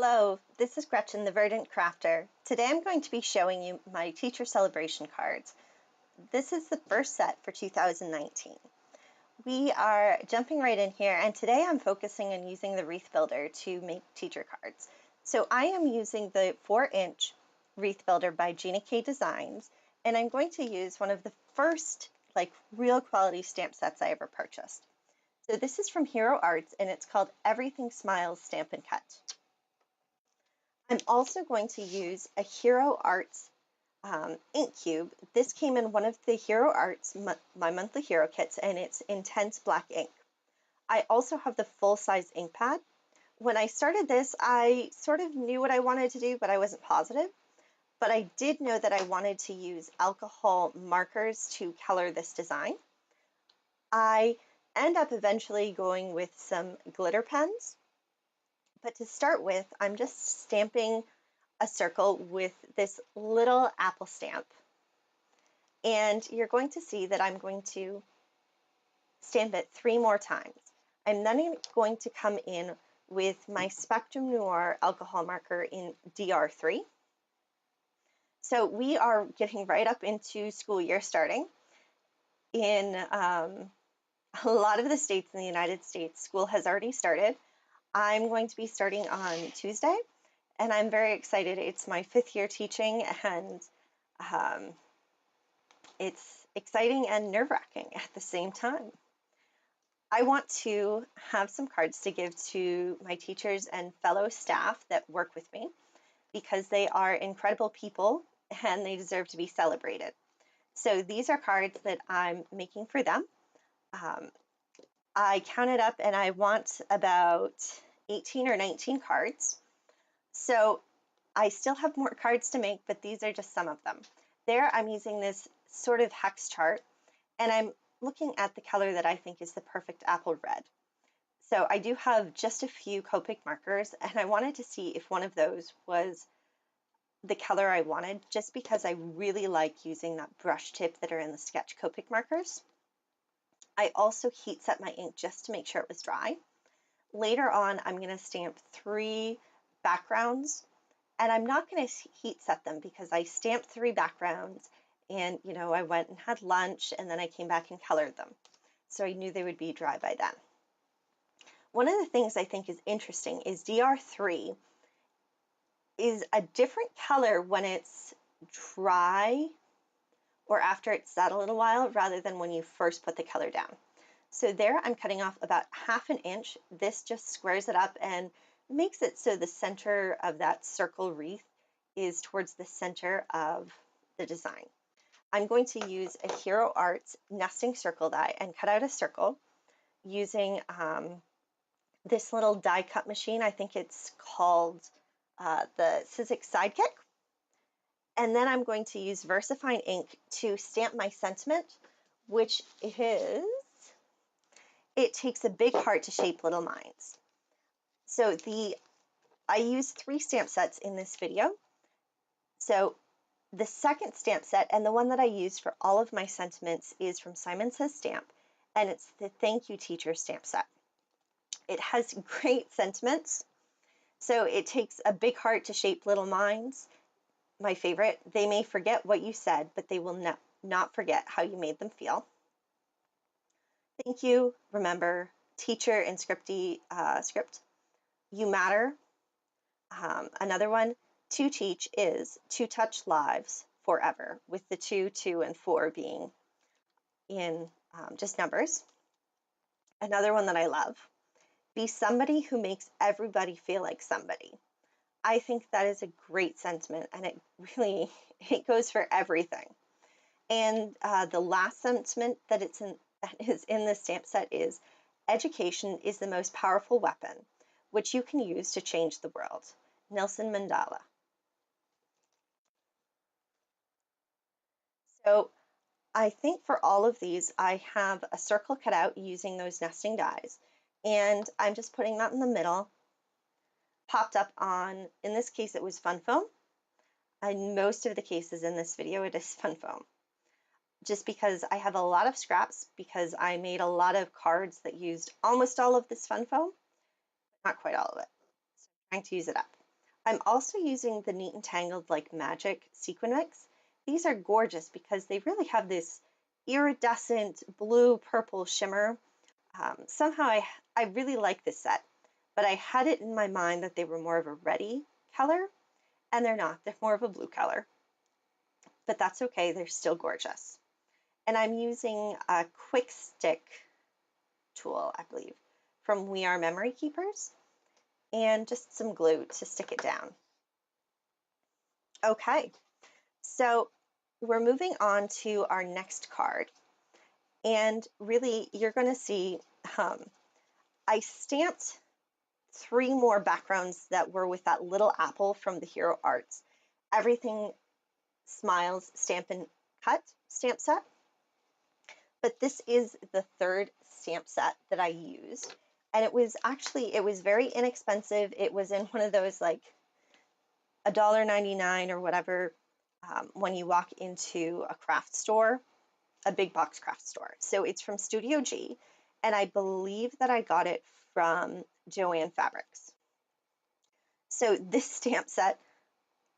Hello, this is Gretchen, the Verdant Crafter. Today I'm going to be showing you my teacher celebration cards. This is the first set for 2019. We are jumping right in here, and today I'm focusing on using the Wreath Builder to make teacher cards. So I am using the 4-inch Wreath Builder by Gina K Designs, and I'm going to use one of the first real quality stamp sets I ever purchased. So this is from Hero Arts, and it's called Everything Smiles Stamp and Cut. I'm also going to use a Hero Arts ink cube. This came in one of the Hero Arts, my monthly hero kits, and it's intense black ink. I also have the full-size ink pad. When I started this, I sort of knew what I wanted to do, but I wasn't positive. But I did know that I wanted to use alcohol markers to color this design. I end up eventually going with some glitter pens. But to start with, I'm just stamping a circle with this little apple stamp. And you're going to see that I'm going to stamp it 3 more times. I'm then going to come in with my Spectrum Noir alcohol marker in DR3. So we are getting right up into school year starting. In a lot of the states in the United States, school has already started. I'm going to be starting on Tuesday, and I'm very excited. It's my 5th year teaching, and it's exciting and nerve-wracking at the same time. I want to have some cards to give to my teachers and fellow staff that work with me because they are incredible people and they deserve to be celebrated. So these are cards that I'm making for them. I counted up and I want about 18 or 19 cards. So I still have more cards to make, but these are just some of them. There I'm using this sort of hex chart, and I'm looking at the color that I think is the perfect apple red. So I do have just a few Copic markers, and I wanted to see if one of those was the color I wanted, just because I really like using that brush tip that are in the sketch Copic markers. I also heat set my ink just to make sure it was dry. Later on, I'm going to stamp 3 backgrounds, and I'm not going to heat set them because I stamped 3 backgrounds and, I went and had lunch and then I came back and colored them. So I knew they would be dry by then. One of the things I think is interesting is DR3 is a different color when it's dry or after it's sat a little while rather than when you first put the color down. So there I'm cutting off about 1/2 inch. This just squares it up and makes it so the center of that circle wreath is towards the center of the design. I'm going to use a Hero Arts nesting circle die and cut out a circle using this little die cut machine. I think it's called the Sizzix Sidekick. And then I'm going to use VersaFine ink to stamp my sentiment, which is, it takes a big heart to shape little minds. So I use 3 stamp sets in this video. So the second stamp set, and the one that I use for all of my sentiments, is from Simon Says Stamp, and it's the Thank You Teacher stamp set. It has great sentiments. So it takes a big heart to shape little minds. My favorite, they may forget what you said, but they will not forget how you made them feel. Thank you, remember, teacher and script. You matter. Another one, to teach is to touch lives forever, with the 2, 2, and 4 being in just numbers. Another one that I love, be somebody who makes everybody feel like somebody. I think that is a great sentiment, and it goes for everything. And the last sentiment that is in this stamp set is, education is the most powerful weapon, which you can use to change the world. Nelson Mandela. So I think for all of these, I have a circle cut out using those nesting dies, and I'm just putting that in the middle, popped up on, in this case, it was fun foam. In most of the cases in this video, it is fun foam. Just because I have a lot of scraps, because I made a lot of cards that used almost all of this fun foam, not quite all of it. So I'm trying to use it up. I'm also using the Neat and Tangled like Magic Sequin Mix. These are gorgeous because they really have this iridescent blue purple shimmer. Somehow I really like this set, but I had it in my mind that they were more of a reddy color, and they're not. They're more of a blue color, but that's okay. They're still gorgeous. And I'm using a quick stick tool, I believe, from We Are Memory Keepers, and just some glue to stick it down. Okay, so we're moving on to our next card. And really, you're going to see I stamped 3 more backgrounds that were with that little apple from the Hero Arts Everything Smiles Stamp and Cut stamp set. But this is the 3rd stamp set that I used. And it was very inexpensive. It was in one of those like $1.99 or whatever when you walk into a craft store, a big box craft store. So it's from Studio G, and I believe that I got it from Joanne Fabrics. So this stamp set,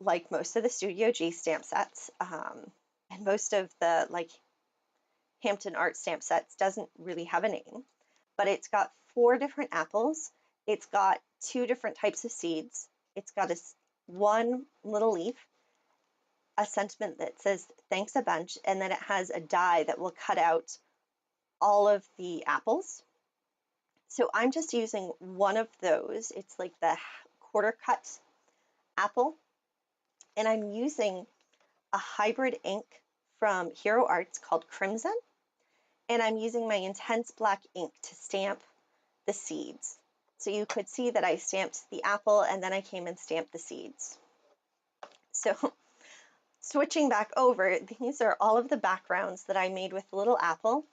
like most of the Studio G stamp sets, and most of the like Hampton Art stamp sets, doesn't really have a name, but it's got 4 different apples. It's got 2 different types of seeds. It's got one little leaf, a sentiment that says thanks a bunch, and then it has a die that will cut out all of the apples. So I'm just using one of those. It's like the quarter cut apple, and I'm using a hybrid ink from Hero Arts called Crimson, and I'm using my intense black ink to stamp the seeds. So you could see that I stamped the apple and then I came and stamped the seeds. So switching back over, these are all of the backgrounds that I made with the little apple.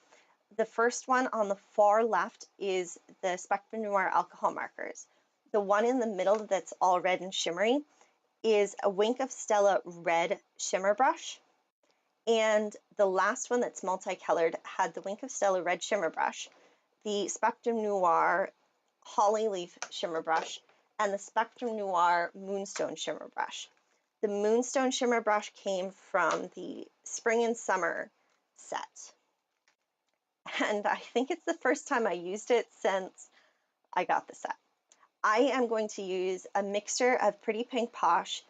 The first one on the far left is the Spectrum Noir alcohol markers. The one in the middle that's all red and shimmery is a Wink of Stella red shimmer brush. And the last one that's multicolored had the Wink of Stella red shimmer brush, the Spectrum Noir holly leaf shimmer brush, and the Spectrum Noir moonstone shimmer brush. The moonstone shimmer brush came from the spring and summer set. And I think it's the first time I used it since I got the set. I am going to use a mixture of Pretty Pink Posh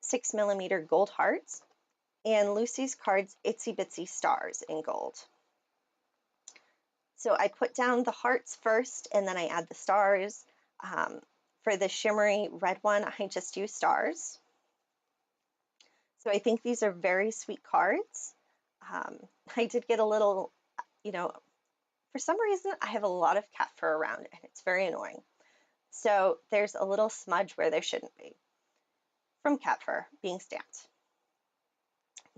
6mm gold hearts and Lucy's Cards Itsy Bitsy Stars in gold. So I put down the hearts first and then I add the stars. For the shimmery red one, I just use stars. So I think these are very sweet cards. I did get a little, for some reason I have a lot of cat fur around and it's very annoying. So there's a little smudge where there shouldn't be from cat fur being stamped.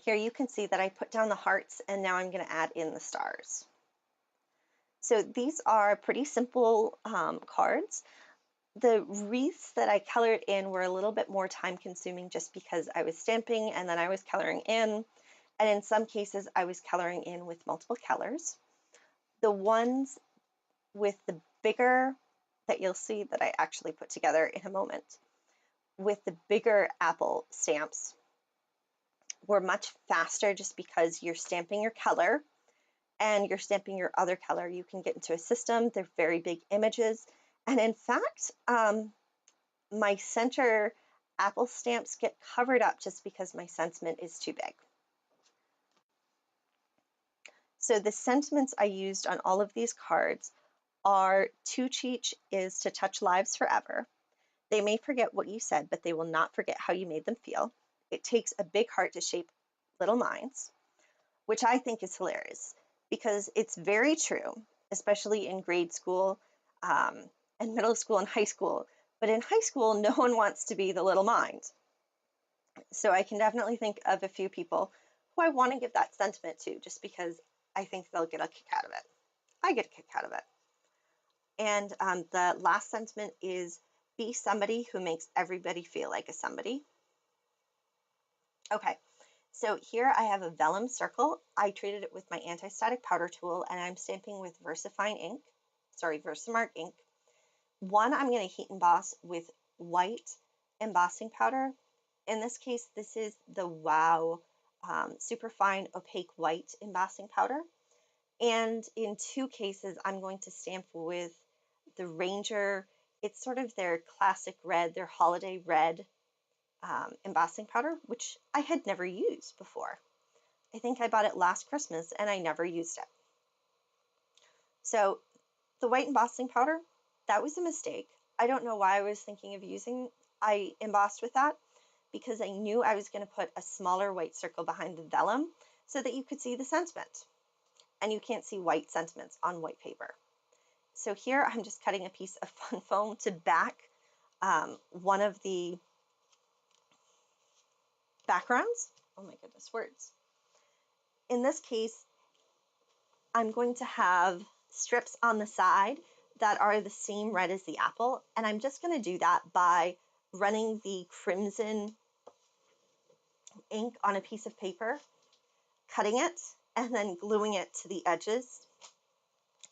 Here you can see that I put down the hearts and now I'm going to add in the stars. So these are pretty simple cards. The wreaths that I colored in were a little bit more time consuming just because I was stamping and then I was coloring in, and in some cases I was coloring in with multiple colors. The ones with the bigger, that you'll see that I actually put together in a moment, with the bigger apple stamps were much faster just because you're stamping your color and you're stamping your other color. You can get into a system. They're very big images. And in fact, my center apple stamps get covered up just because my sentiment is too big. So the sentiments I used on all of these cards are "To teach is to touch lives forever. They may forget what you said, but they will not forget how you made them feel. It takes a big heart to shape little minds," which I think is hilarious because it's very true, especially in grade school and middle school and high school. But in high school, no one wants to be the little mind. So I can definitely think of a few people who I want to give that sentiment to just because I think they'll get a kick out of it. I get a kick out of it. And the last sentiment is "Be somebody who makes everybody feel like a somebody." Okay, so here I have a vellum circle. I treated it with my anti-static powder tool and I'm stamping with Versamark ink. One I'm going to heat emboss with white embossing powder. In this case, this is the Wow Superfine Opaque White embossing powder. And in 2 cases, I'm going to stamp with the Ranger. It's sort of their classic red, their holiday red embossing powder, which I had never used before. I think I bought it last Christmas and I never used it. So the white embossing powder, that was a mistake. I don't know why I was thinking of I embossed with that, because I knew I was going to put a smaller white circle behind the vellum so that you could see the sentiment. And you can't see white sentiments on white paper. So here I'm just cutting a piece of fun foam to back one of the backgrounds. Oh my goodness, words. In this case, I'm going to have strips on the side that are the same red as the apple, and I'm just going to do that by running the crimson ink on a piece of paper, cutting it, and then gluing it to the edges,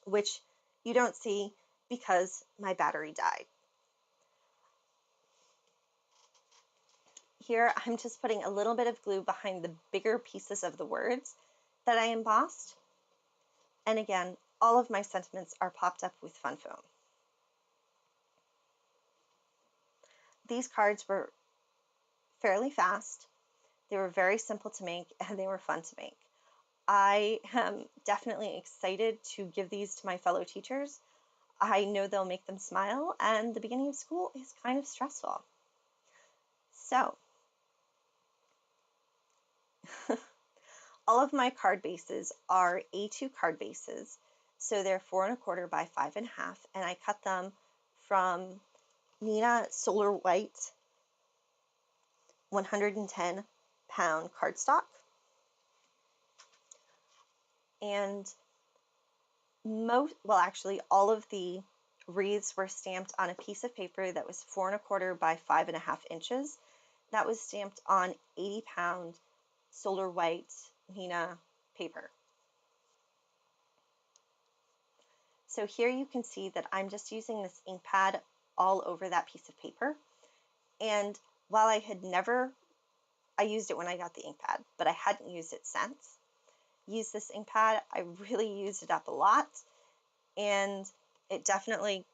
which you don't see because my battery died. Here I'm just putting a little bit of glue behind the bigger pieces of the words that I embossed. And again, all of my sentiments are popped up with fun foam. These cards were fairly fast. They were very simple to make and they were fun to make. I am definitely excited to give these to my fellow teachers. I know they'll make them smile, and the beginning of school is kind of stressful. So, all of my card bases are A2 card bases. So they're 4 1/4 by 5 1/2, and I cut them from Nina Solar White 110-pound cardstock. And actually all of the wreaths were stamped on a piece of paper that was 4 1/4 by 5 1/2 inches. That was stamped on 80-pound Solar White Nina paper. So here you can see that I'm just using this ink pad all over that piece of paper. And while I used it when I got the ink pad, but I hadn't used it since. Used this ink pad, I really used it up a lot, and it definitely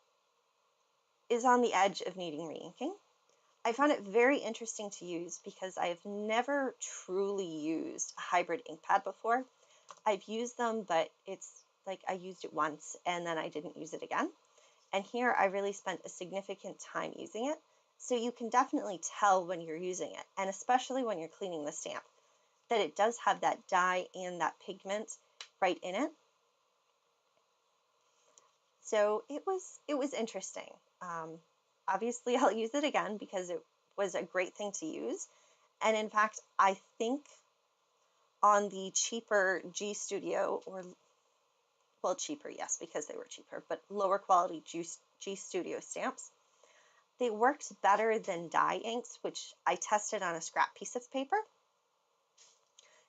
is on the edge of needing re-inking. I found it very interesting to use because I've never truly used a hybrid ink pad before. I've used them, but it's like I used it once and then I didn't use it again. And here I really spent a significant time using it. So you can definitely tell when you're using it, and especially when you're cleaning the stamp, that it does have that dye and that pigment right in it. So it was interesting. Obviously, I'll use it again because it was a great thing to use. And in fact, I think on the cheaper G Studio, well, cheaper, yes, because they were cheaper, but lower quality G Studio stamps, they worked better than dye inks, which I tested on a scrap piece of paper.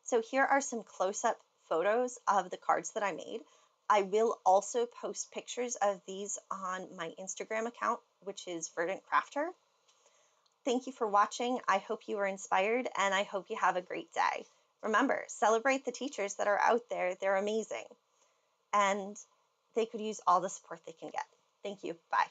So here are some close-up photos of the cards that I made. I will also post pictures of these on my Instagram account, which is Verdant Crafter. Thank you for watching. I hope you were inspired, and I hope you have a great day. Remember, celebrate the teachers that are out there. They're amazing, and they could use all the support they can get. Thank you. Bye.